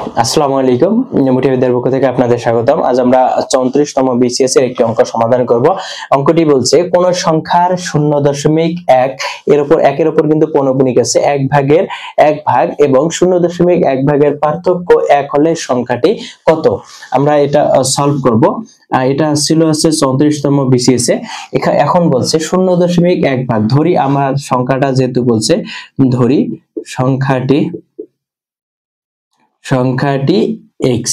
আসসালামু আলাইকুম। মোটিভেটের পক্ষ থেকে আপনাদের স্বাগতম। আজ আমরা 34তম বিসিএস এর একটি অঙ্ক সমাধান করব। অঙ্কটি বলছে কোন সংখ্যার 0.1 এর উপর একের উপর কিন্তু পৌনঃপুনিক আছে, 1 ভাগের 1 ভাগ এবং 0.1 ভাগের পার্থক্য 1 হলে সংখ্যাটি কত। আমরা এটা সলভ করব। এটা ছিল হচ্ছে 34তম বিসিএস এ। এখন বলছে 0.1 ভাগ, ধরি আমার সংখ্যাটা যেহেতু বলছে ধরি সংখ্যাটি x।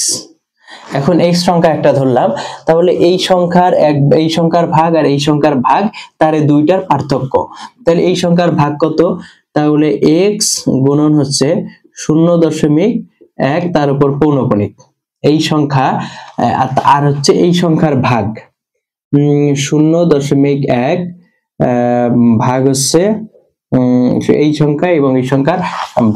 এখন x সংখ্যা একটা ধরলাম, তাহলে এই সংখ্যার ভাগ আর এই সংখ্যার ভাগ তার দুইটার পার্থক্য। তাহলে এই সংখ্যার ভাগ কত? তাহলে x গুণন হচ্ছে 0.1 তার উপর পৌনঃপুনিক এই সংখ্যা, আর হচ্ছে এই সংখ্যার ভাগ 0.1 ভাগ হচ্ছে এই সংখ্যা এবং এই সংখ্যার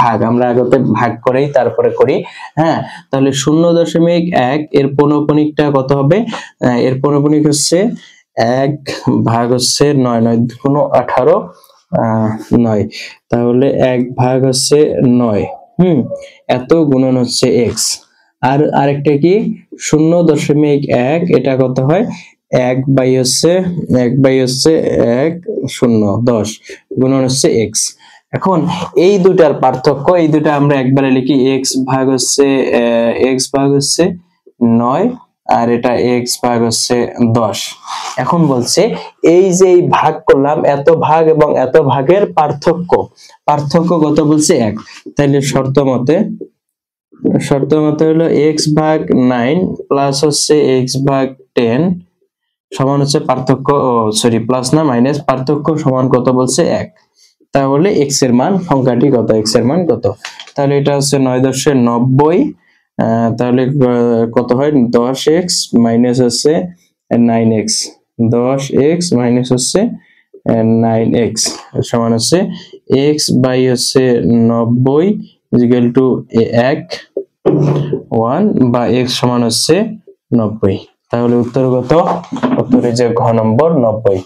ভাগ। আমরা আগে ভাগ করেই তারপরে করি। হ্যাঁ, তাহলে 0.1 এর পৌনঃপুনিকটা কত হবে? এর পৌনঃপুনিক হচ্ছে 1 ভাগ হচ্ছে 9, 9 গুণ 18, 9। তাহলে 1 ভাগ হচ্ছে 9, এত গুণন হচ্ছে x। আর আরেকটা কি 0.1, এটা কত হয়? 1 বাই হচ্ছে 1 0 10 গুণন হচ্ছে x। এখন এই দুটার পার্থক্য, এই দুটা আমরা একবারে লিখি, x ভাগ হচ্ছে 9 আর এটা x ভাগ হচ্ছে 10। এখন বলছে এই যে ভাগ করলাম, এত ভাগ এবং এত ভাগের পার্থক্য কত বলছে? 1। তাহলে শর্ত মতে হলো x ভাগ 9 প্লাস হচ্ছে x ভাগ 10 সমান হচ্ছে পার্থক্য, প্লাস না মাইনাস, পার্থক্য সমান কত বলছে? 1। তাহলে x এর মান, সংখ্যাটি কত, x এর মান কত? তাহলে এটা হচ্ছে 9.90। তাহলে কত হয়? 10x মাইনাস হচ্ছে 9x, 10x মাইনাস হচ্ছে 9x সমান হচ্ছে x বাই হচ্ছে 90 ইকুয়াল টু 1 বা x সমান হচ্ছে 90। তাহলে উত্তর কত? উত্তরে যে ঘ নম্বর 90।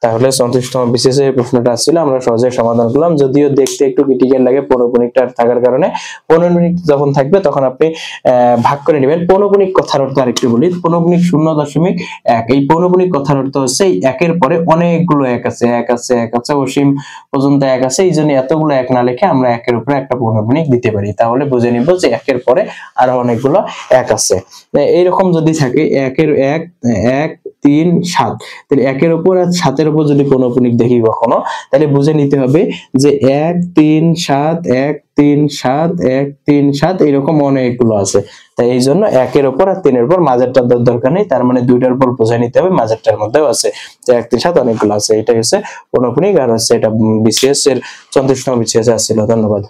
তাহলে 34তম বিসিএস এর প্রশ্নটা ছিল, আমরা সহজে সমাধান করলাম। যদিও দেখতে একটু ক্রিটিক্যাল লাগে পৌনঃপুনিকটা থাকার কারণে। পৌনঃপুনিক যখন থাকবে তখন আপনি ভাগ করে নেবেন। পৌনঃপুনিক কথার অর্থ আরেকটু বলি। পৌনঃপুনিক 0.1, এই পৌনঃপুনিক কথার অর্থ হচ্ছে একের পরে অনেকগুলো এক আছে, অসীম পর্যন্ত এক আছে। এই জন্য এতগুলো এক না লিখে আমরা একের উপরে একটা পৌনঃপুনিক দিতে পারি। তাহলে বুঝে নিব যে একের পরে আরো অনেকগুলো এক আছে। এইরকম যদি থাকে 1 3 7, তাহলে 1 উপর আর 7 উপর যদি পৌনঃপুনিক দেখি কখনো, তাহলে বুঝে নিতে হবে যে 1 3 7 1 3 7 1 3 7 এরকম অনেকগুলো আছে। তাই এই জন্য 1 উপর আর 3 উপর মাঝেরটার দরকার নেই, তার মানে দুইটার উপর বুঝে নিতে হবে মাঝেরটার মধ্যেও আছে। তো 1 3 7 অনেকগুলো আছে, এটাই হচ্ছে পৌনঃপুনিক। আর হচ্ছে এটা বিসিএস এর 34তম বিসিএস আসছিল। ধন্যবাদ।